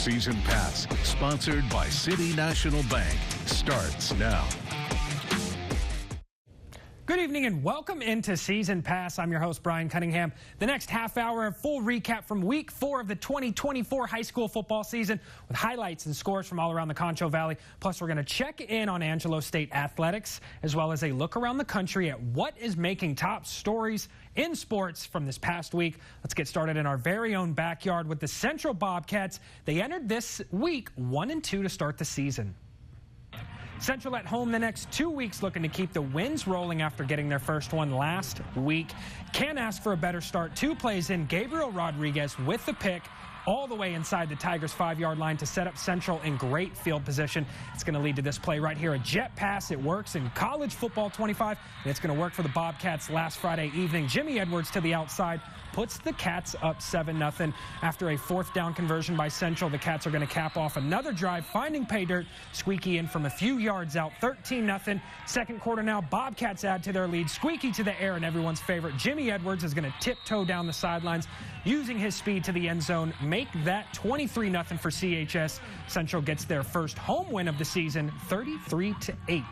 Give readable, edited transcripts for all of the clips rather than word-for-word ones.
Season Pass, sponsored by City National Bank, starts now. Good evening and welcome into Season Pass. I'm your host, Brian Cunningham. The next half hour, a full recap from Week 4 of the 2024 high school football season with highlights and scores from all around the Concho Valley. Plus, we're going to check in on Angelo State athletics, as well as a look around the country at what is making top stories in sports from this past week. Let's get started in our very own backyard with the Central Bobcats. They entered this week 1-2 to start the season. Central at home the next 2 weeks, looking to keep the wins rolling after getting their first one last week. Can't ask for a better start. 2 plays in, Gabriel Rodriguez with the pick all the way inside the Tigers' 5-yard line to set up Central in great field position. It's going to lead to this play right here, a jet pass. It works in college football 25, and it's going to work for the Bobcats last Friday evening. Jimmy Edwards to the outside puts the Cats up 7-0. After a 4th down conversion by Central, the Cats are going to cap off another drive, finding pay dirt. Squeaky in from a few yards out, 13-0. Second quarter now, Bobcats add to their lead. Squeaky to the air, and everyone's favorite Jimmy Edwards is going to tiptoe down the sidelines, using his speed to the end zone, make that 23-0 for CHS. Central gets their first home win of the season, 33-8.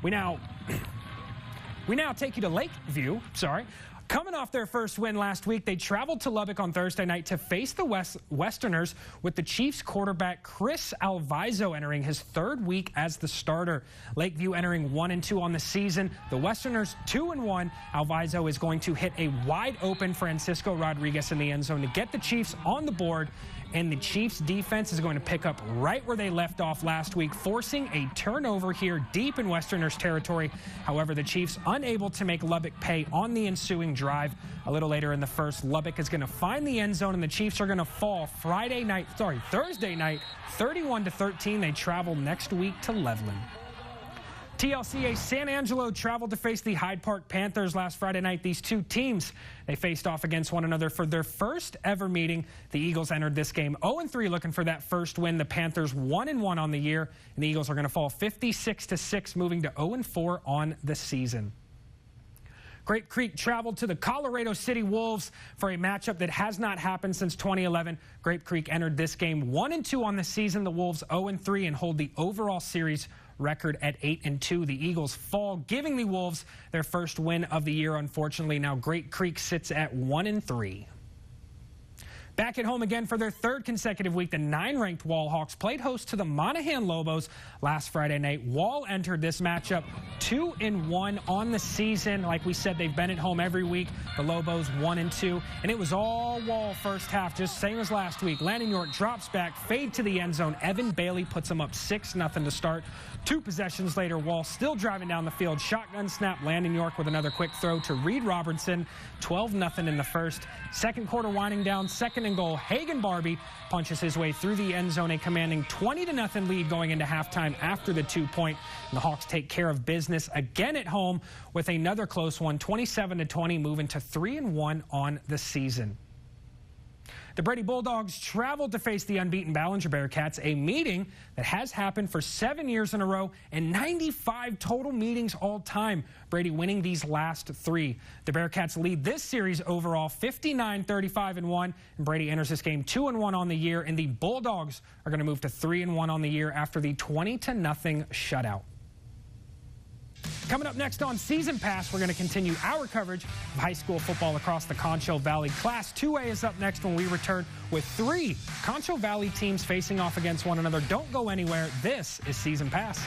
We now take you to Lakeview. Coming off their first win last week, they traveled to Lubbock on Thursday night to face the Westerners, with the Chiefs quarterback Chris Alviso entering his 3rd week as the starter. Lakeview entering 1-2 on the season. The Westerners 2-1. Alviso is going to hit a wide open Francisco Rodriguez in the end zone to get the Chiefs on the board. And the Chiefs defense is going to pick up right where they left off last week, forcing a turnover here deep in Westerners territory. However, the Chiefs unable to make Lubbock pay on the ensuing drive. A little later in the first, Lubbock is going to find the end zone, and the Chiefs are going to fall Thursday night, 31-13. They travel next week to Levelland. TLCA San Angelo traveled to face the Hyde Park Panthers last Friday night. These two teams, they faced off against one another for their first ever meeting. The Eagles entered this game 0-3, looking for that first win. The Panthers 1-1 on the year, and the Eagles are going to fall 56-6, moving to 0-4 on the season. Grape Creek traveled to the Colorado City Wolves for a matchup that has not happened since 2011. Grape Creek entered this game 1-2 on the season. The Wolves 0-3 and hold the overall series record at 8-2. The Eagles fall, giving the Wolves their first win of the year, unfortunately. Now Grape Creek sits at 1-3. Back at home again for their 3rd consecutive week, the 9-ranked Wall Hawks played host to the Monaghan Lobos last Friday night. Wall entered this matchup 2-1 on the season. Like we said, they've been at home every week. The Lobos 1-2, and it was all Wall first half, just same as last week. Landon York drops back, fade to the end zone. Evan Bailey puts them up 6-0 to start. 2 possessions later, Wall still driving down the field. Shotgun snap, Landon York with another quick throw to Reed Robertson. 12-0 in the first. Second quarter winding down, 2nd and goal. Hagan Barbie punches his way through the end zone, a commanding 20-0 lead going into halftime after the 2-point. And the Hawks take care of business again at home with another close one, 27-20, moving to 3-1 on the season. The Brady Bulldogs traveled to face the unbeaten Ballinger Bearcats, a meeting that has happened for 7 years in a row and 95 total meetings all time. Brady winning these last 3. The Bearcats lead this series overall 59-35-1, and Brady enters this game 2-1 on the year, and the Bulldogs are going to move to 3-1 on the year after the 20-0 shutout. Coming up next on Season Pass, we're going to continue our coverage of high school football across the Concho Valley. Class 2A is up next when we return with 3 Concho Valley teams facing off against one another. Don't go anywhere. This is Season Pass.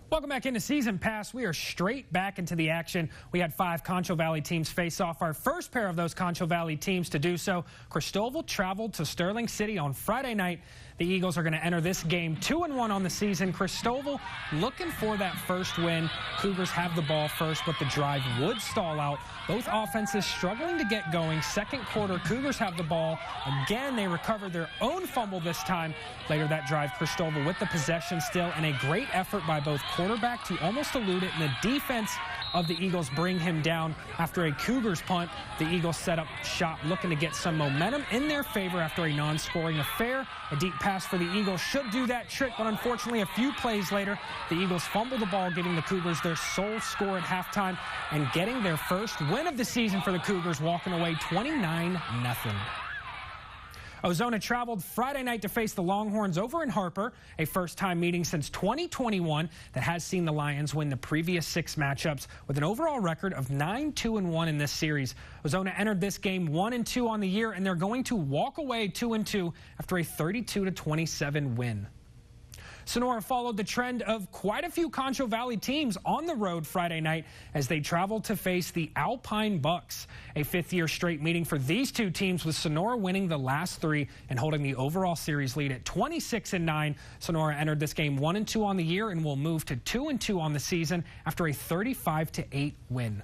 Welcome back into Season Pass. We are straight back into the action. We had 5 Concho Valley teams face off. Our first pair of those Concho Valley teams to do so, Cristobal traveled to Sterling City on Friday night. The Eagles are going to enter this game 2-1 on the season. Cristobal looking for that first win. Cougars have the ball first, but the drive would stall out. Both offenses struggling to get going. Second quarter, Cougars have the ball. Again, they recovered their own fumble this time. Later that drive, Cristobal with the possession still, and a great effort by both quarterback to almost elude it, and the defense of the Eagles bring him down after a Cougars punt. The Eagles set up shop looking to get some momentum in their favor after a non-scoring affair. A deep pass for the Eagles should do that trick, but unfortunately a few plays later, the Eagles fumble the ball, giving the Cougars their sole score at halftime and getting their first win of the season for the Cougars, walking away 29-0. Ozona traveled Friday night to face the Longhorns over in Harper, a first-time meeting since 2021 that has seen the Lions win the previous 6 matchups with an overall record of 9-2-1 in this series. Ozona entered this game 1-2 on the year, and they're going to walk away 2-2 after a 32-27 win. Sonora followed the trend of quite a few Concho Valley teams on the road Friday night as they traveled to face the Alpine Bucks. A 5th-year straight meeting for these two teams, with Sonora winning the last 3 and holding the overall series lead at 26-9. Sonora entered this game 1-2 on the year and will move to 2-2 on the season after a 35-8 win.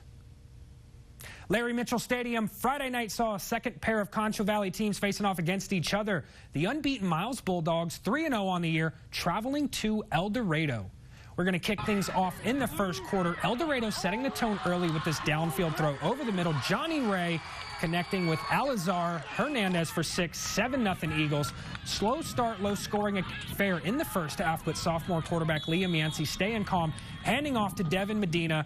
Larry Mitchell Stadium Friday night saw a second pair of Concho Valley teams facing off against each other. The unbeaten Miles Bulldogs, 3-0 on the year, traveling to El Dorado. We're going to kick things off in the first quarter. El Dorado setting the tone early with this downfield throw over the middle. Johnny Ray connecting with Alazar Hernandez for 6, 7-0 Eagles. Slow start, low scoring affair in the first half, but sophomore quarterback Liam Yancey staying calm, handing off to Devin Medina.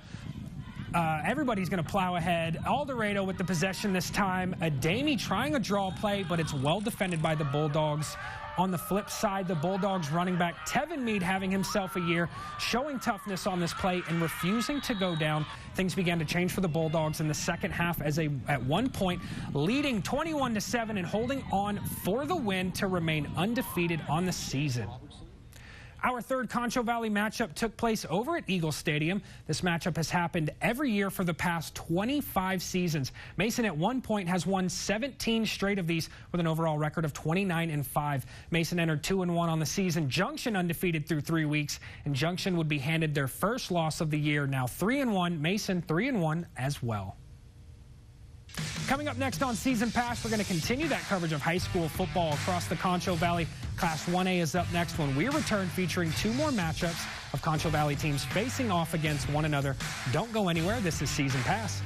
Everybody's going to plow ahead. El Dorado with the possession this time. Adami trying a draw play, but it's well defended by the Bulldogs. On the flip side, the Bulldogs running back Tevin Meade having himself a year, showing toughness on this play and refusing to go down. Things began to change for the Bulldogs in the second half as they, at one point, leading 21-7 and holding on for the win to remain undefeated on the season. Our third Concho Valley matchup took place over at Eagle Stadium. This matchup has happened every year for the past 25 seasons. Mason at one point has won 17 straight of these with an overall record of 29-5. Mason entered 2-1 on the season. Junction undefeated through 3 weeks, and Junction would be handed their first loss of the year. Now 3-1, Mason 3-1 as well. Coming up next on Season Pass, we're going to continue that coverage of high school football across the Concho Valley. Class 1A is up next when we return, featuring 2 more matchups of Concho Valley teams facing off against one another. Don't go anywhere. This is Season Pass.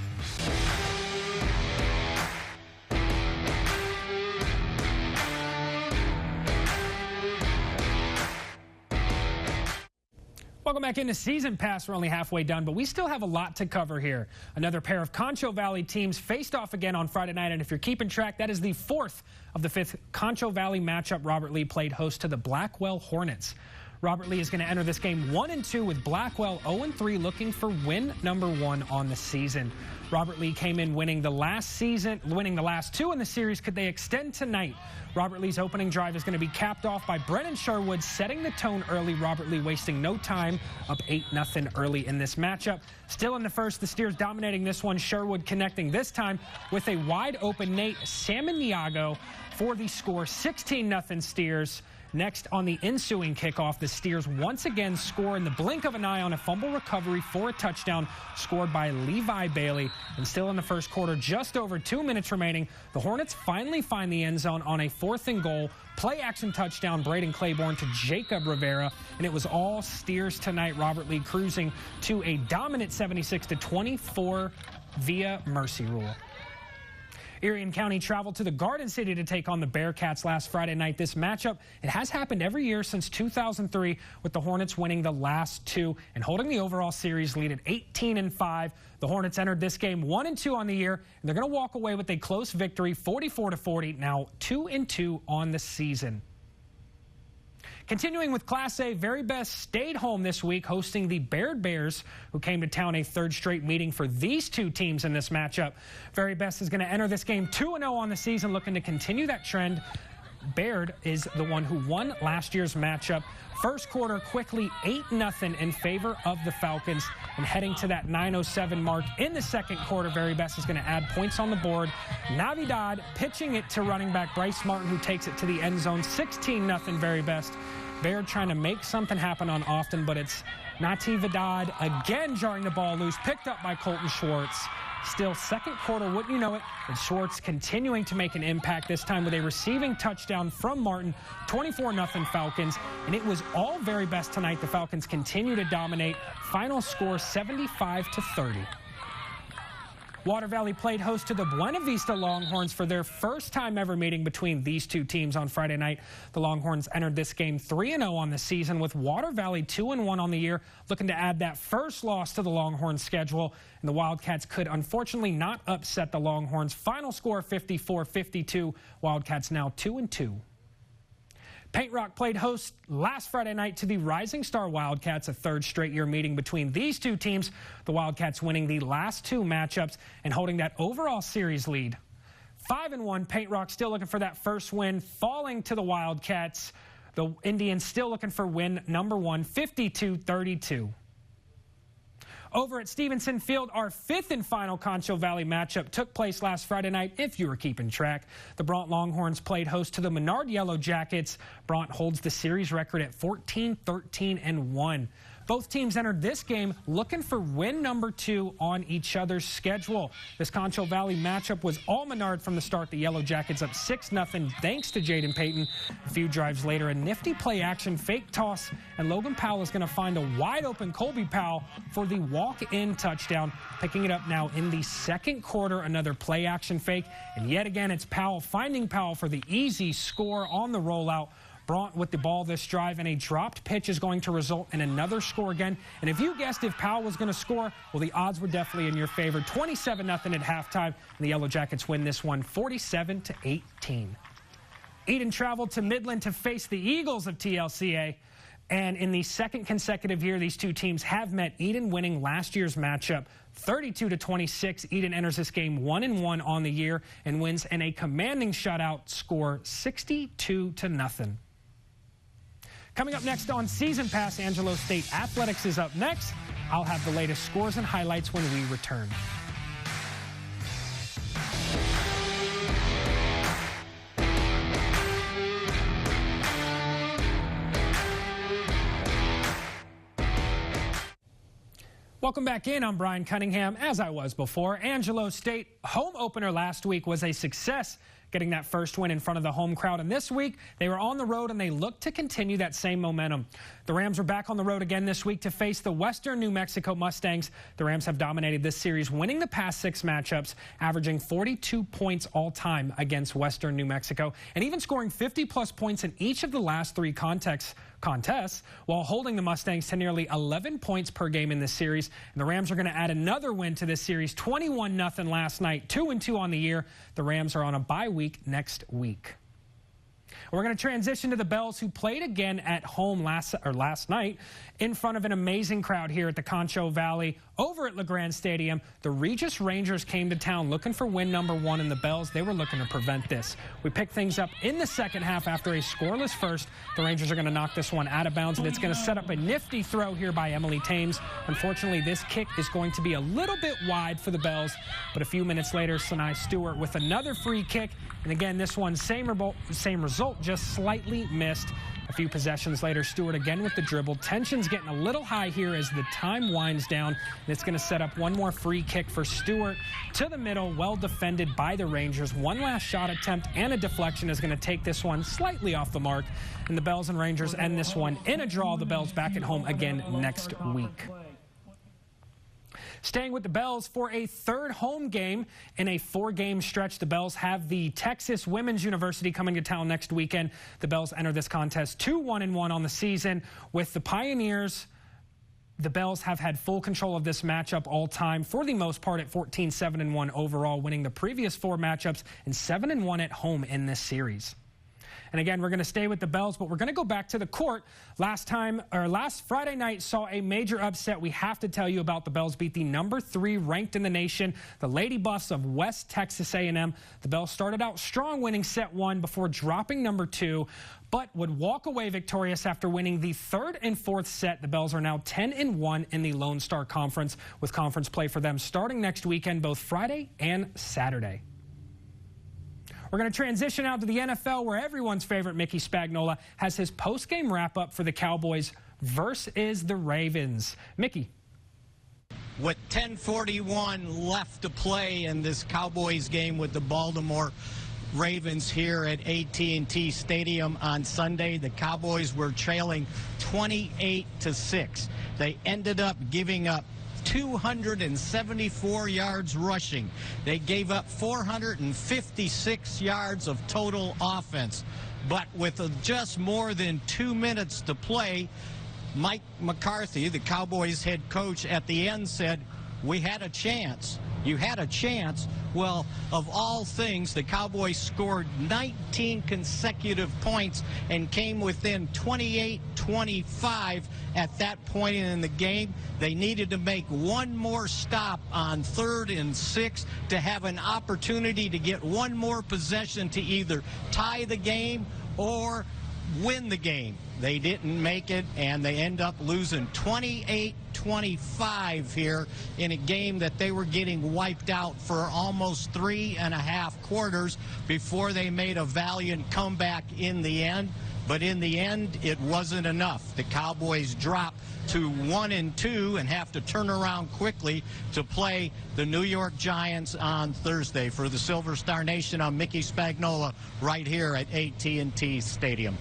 Welcome back into Season Pass. We're only halfway done, but we still have a lot to cover here. Another pair of Concho Valley teams faced off again on Friday night, and if you're keeping track, that is the 4th of the 5th Concho Valley matchup. Robert Lee played host to the Blackwell Hornets. Robert Lee is going to enter this game 1-2 with Blackwell 0-3, looking for win number 1 on the season. Robert Lee came in winning the last 2 in the series. Could they extend tonight? Robert Lee's opening drive is going to be capped off by Brennan Sherwood setting the tone early. Robert Lee wasting no time, up 8-0 early in this matchup. Still in the first, the Steers dominating this one. Sherwood connecting this time with a wide open Nate Samaniago for the score, 16-0 Steers. Next, on the ensuing kickoff, the Steers once again score in the blink of an eye on a fumble recovery for a touchdown scored by Levi Bailey. And still in the first quarter, just over 2 minutes remaining, the Hornets finally find the end zone on a 4th and goal. Play-action touchdown, Braden Claiborne to Jacob Rivera, and it was all Steers tonight. Robert Lee cruising to a dominant 76-24 via mercy rule. Erie and County traveled to the Garden City to take on the Bearcats last Friday night. This matchup, it has happened every year since 2003, with the Hornets winning the last 2 and holding the overall series lead at 18-5. The Hornets entered this game 1-2 on the year, and they're going to walk away with a close victory, 44-40, now 2-2 on the season. Continuing with Class A, Very Best stayed home this week, hosting the Baird Bears, who came to town, a 3rd straight meeting for these 2 teams in this matchup. Very Best is going to enter this game 2-0 on the season, looking to continue that trend Baird is the one who won last year's matchup. First quarter quickly 8-0 in favor of the Falcons, and heading to that 9:07 mark in the second quarter, Very Best is going to add points on the board. Navidad pitching it to running back Bryce Martin, who takes it to the end zone. 16-0 Very Best. Baird trying to make something happen on often, but it's Natividad again jarring the ball loose, picked up by Colton Schwartz. Still second quarter, wouldn't you know it, and Schwartz continuing to make an impact, this time with a receiving touchdown from Martin. 24-0 Falcons, and it was all Very Best tonight. The Falcons continue to dominate. Final score 75-30. Water Valley played host to the Buena Vista Longhorns for their first time ever meeting between these two teams on Friday night. The Longhorns entered this game 3-0 on the season, with Water Valley 2-1 on the year, looking to add that first loss to the Longhorns schedule. And the Wildcats could unfortunately not upset the Longhorns. Final score 54-52. Wildcats now 2-2. Paint Rock played host last Friday night to the Rising Star Wildcats, a third straight year meeting between these two teams. The Wildcats winning the last two matchups and holding that overall series lead. 5-1, Paint Rock still looking for that first win, falling to the Wildcats. The Indians still looking for win number one, 52-32. Over at Stevenson Field, our fifth and final Concho Valley matchup took place last Friday night, if you were keeping track. The Brant Longhorns played host to the Menard Yellow Jackets. Brant holds the series record at 14-13-1. Both teams entered this game looking for win number 2 on each other's schedule. This Concho Valley matchup was all Menard from the start. The Yellow Jackets up 6-0 thanks to Jaden Payton. A few drives later, a nifty play action fake toss, and Logan Powell is going to find a wide open Colby Powell for the walk-in touchdown. Picking it up now in the second quarter, another play action fake, and yet again it's Powell finding Powell for the easy score on the rollout. Brant with the ball this drive, and a dropped pitch is going to result in another score again. And if you guessed if Powell was going to score, well, the odds were definitely in your favor. 27-0 at halftime, and the Yellow Jackets win this one 47-18. Eden traveled to Midland to face the Eagles of TLCA. And in the second consecutive year, these two teams have met, Eden winning last year's matchup 32-26. Eden enters this game 1-1 on the year and wins in a commanding shutout score 62-0. Coming up next on Season Pass, Angelo State Athletics is up next. I'll have the latest scores and highlights when we return. Welcome back in. I'm Brian Cunningham, as I was before. Angelo State home opener last week was a success, getting that first win in front of the home crowd. And this week, they were on the road, and they look to continue that same momentum. The Rams are back on the road again this week to face the Western New Mexico Mustangs. The Rams have dominated this series, winning the past 6 matchups, averaging 42 points all-time against Western New Mexico, and even scoring 50-plus points in each of the last 3 contests, while holding the Mustangs to nearly 11 points per game in this series. And the Rams are going to add another win to this series, 21-0 last night, 2-2 on the year. The Rams are on a bye week next week. We're going to transition to the Bells, who played again at home last night in front of an amazing crowd here at the Concho Valley. Over at LeGrand Stadium, the Regis Rangers came to town looking for win number 1, and the Bells, they were looking to prevent this. We picked things up in the second half after a scoreless first. The Rangers are going to knock this one out of bounds, and it's going to set up a nifty throw here by Emily Thames. Unfortunately, this kick is going to be a little bit wide for the Bells, but a few minutes later, Sinai Stewart with another free kick. And again, this one, same result, just slightly missed. A few possessions later, Stewart again with the dribble. Tension's getting a little high here as the time winds down. And it's going to set up one more free kick for Stewart to the middle, well defended by the Rangers. One last shot attempt and a deflection is going to take this one slightly off the mark. And the Bells and Rangers end this one in a draw. The Bells back at home again next week. Staying with the Bells for a third home game in a 4-game stretch. The Bells have the Texas Women's University coming to town next weekend. The Bells enter this contest 2-1-1 on the season. With the Pioneers, the Bells have had full control of this matchup all time, for the most part, at 14-7-1 overall, winning the previous 4 matchups and 7-1 at home in this series. And again, we're going to stay with the Bells, but we're going to go back to the court. Last Friday night saw a major upset. We have to tell you about. The Bells beat the number 3 ranked in the nation, the Lady Buffs of West Texas A&M. The Bells started out strong, winning set 1 before dropping number 2, but would walk away victorious after winning the 3rd and 4th set. The Bells are now 10-1 in the Lone Star Conference, with conference play for them starting next weekend, both Friday and Saturday. We're going to transition out to the NFL, where everyone's favorite Mickey Spagnola has his post-game wrap-up for the Cowboys versus the Ravens. Mickey. With 10:41 left to play in this Cowboys game with the Baltimore Ravens here at AT&T Stadium on Sunday, the Cowboys were trailing 28-6. They ended up giving up 274 yards rushing. They gave up 456 yards of total offense. But with just more than 2 minutes to play, Mike McCarthy, the Cowboys head coach, at the end said, "We had a chance." You had a chance. Well, of all things, the Cowboys scored 19 consecutive points and came within 28-25 at that point in the game. They needed to make one more stop on 3rd and 6 to have an opportunity to get one more possession to either tie the game or win the game. They didn't make it, and they end up losing 28-25 here in a game that they were getting wiped out for almost 3.5 quarters before they made a valiant comeback in the end. But in the end, it wasn't enough. The Cowboys drop to 1-2 and have to turn around quickly to play the New York Giants on Thursday. For the Silver Star Nation, I'm Mickey Spagnola right here at AT&T Stadium.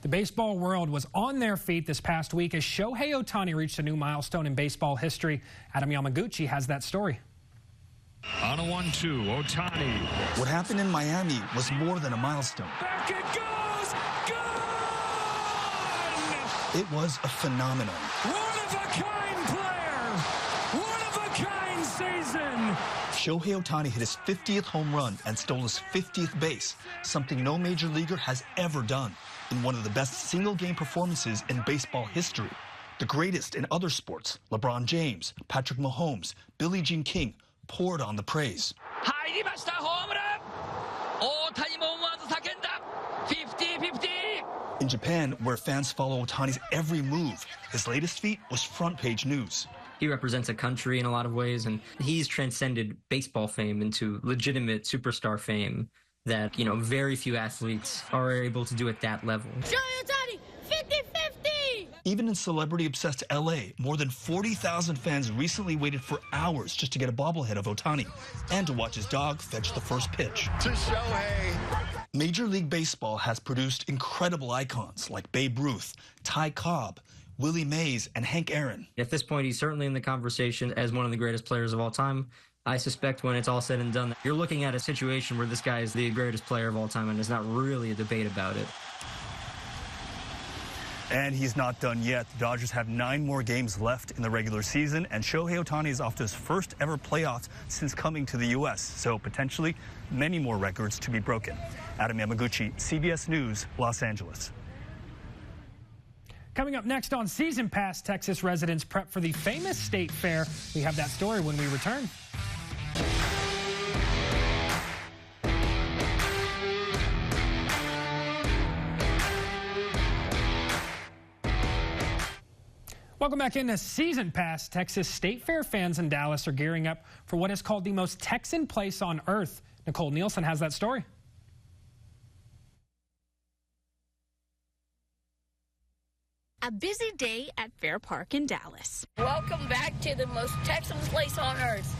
The baseball world was on their feet this past week as Shohei Ohtani reached a new milestone in baseball history. Adam Yamaguchi has that story. On a 1-2, Ohtani. What happened in Miami was more than a milestone. Back it goes! Gone! It was a phenomenon. One-of-a-kind player! One-of-a-kind season! Shohei Ohtani hit his 50th home run and stole his 50th base, something no major leaguer has ever done, in one of the best single-game performances in baseball history. The greatest in other sports, LeBron James, Patrick Mahomes, Billie Jean King, poured on the praise. In Japan, where fans follow Ohtani's every move, his latest feat was front-page news. He represents a country in a lot of ways, and he's transcended baseball fame into legitimate superstar fame that, very few athletes are able to do at that level. Ohtani, 50-50! Even in celebrity-obsessed L.A., more than 40,000 fans recently waited for hours just to get a bobblehead of Ohtani and to watch his dog fetch the first pitch. To Shohei. Major League Baseball has produced incredible icons like Babe Ruth, Ty Cobb, Willie Mays, and Hank Aaron. At this point, he's certainly in the conversation as one of the greatest players of all time. I suspect when it's all said and done, you're looking at a situation where this guy is the greatest player of all time, and there's not really a debate about it. And he's not done yet. The Dodgers have 9 more games left in the regular season, and Shohei Ohtani is off to his first ever playoffs since coming to the U.S., so potentially many more records to be broken. Adam Yamaguchi, CBS News, Los Angeles. Coming up next on Season Pass, Texas residents prep for the famous state fair. We have that story when we return. Welcome back into Season Pass. Texas State Fair fans in Dallas are gearing up for what is called the most Texan place on earth. Nicole Nielsen has that story. A busy day at Fair Park in Dallas. Welcome back to the most Texan place on earth.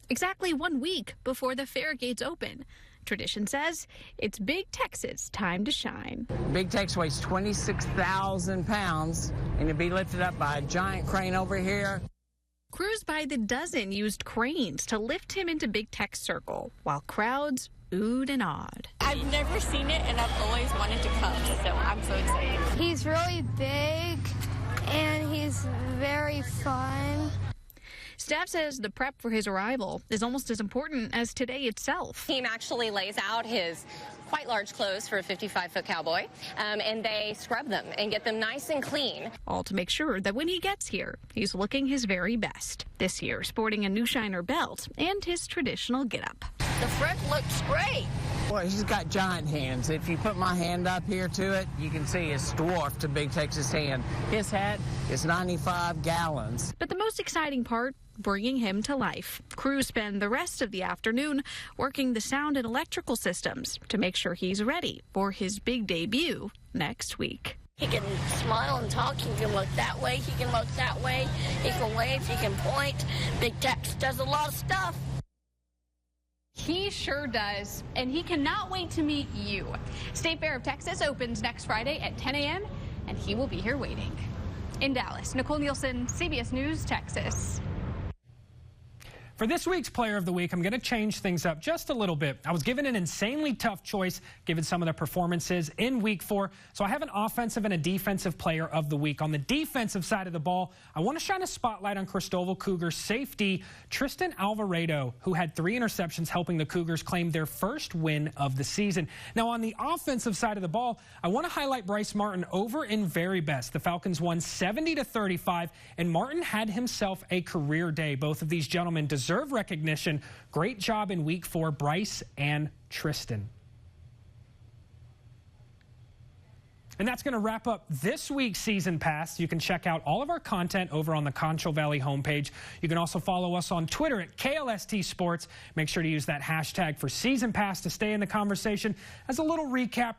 Exactly 1 week before the fair gates open. Tradition says it's Big Tex's time to shine. Big Tex weighs 26,000 pounds and to be lifted up by a giant crane over here. Crews by the dozen used cranes to lift him into Big Tex Circle, while crowds oohed and awed. I've never seen it, and I've always wanted to come, so I'm so excited. He's really big, and he's very fun. Staff says the prep for his arrival is almost as important as today itself. Team actually lays out his quite large clothes for a 55-foot cowboy, and they scrub them and get them nice and clean. All to make sure that when he gets here, he's looking his very best. This year, sporting a new Shiner belt and his traditional getup. The front looks great. Well, he's got giant hands. If you put my hand up here to it, you can see it's dwarfed a Big Texas hand. His hat is 95 gallons. But the most exciting part, bringing him to life. Crews spend the rest of the afternoon working the sound and electrical systems to make sure he's ready for his big debut next week. He can smile and talk. He can look that way. He can look that way. He can wave. He can point. Big Tex does a lot of stuff. He sure does, and he cannot wait to meet you. State Fair of Texas opens next Friday at 10 a.m., and he will be here waiting. In Dallas, Nicole Nielsen, CBS News, Texas. For this week's Player of the Week, I'm going to change things up just a little bit. I was given an insanely tough choice given some of the performances in Week 4, so I have an offensive and a defensive Player of the Week. On the defensive side of the ball, I want to shine a spotlight on Cristobal Cougars safety Tristan Alvarado, who had 3 interceptions helping the Cougars claim their first win of the season. Now, on the offensive side of the ball, I want to highlight Bryce Martin over in Very Best. The Falcons won 70-35, and Martin had himself a career day. Both of these gentlemen deserve recognition. Great job in Week 4, Bryce and Tristan. And that's going to wrap up this week's Season Pass. You can check out all of our content over on the Concho Valley homepage. You can also follow us on Twitter at KLST Sports. Make sure to use that hashtag for Season Pass to stay in the conversation. As a little recap,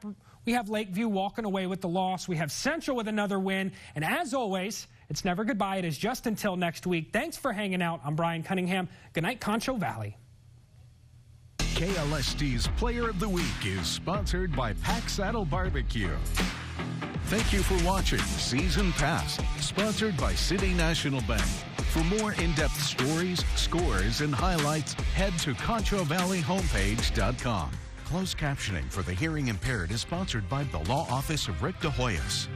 we have Lakeview walking away with the loss. We have Central with another win. And as always, it's never goodbye. It is just until next week. Thanks for hanging out. I'm Brian Cunningham. Good night, Concho Valley. KLST's Player of the Week is sponsored by Pack Saddle Barbecue. Thank you for watching Season Pass, sponsored by City National Bank. For more in-depth stories, scores, and highlights, head to ConchoValleyHomepage.com. Closed captioning for the hearing impaired is sponsored by the Law Office of Rick DeHoyas.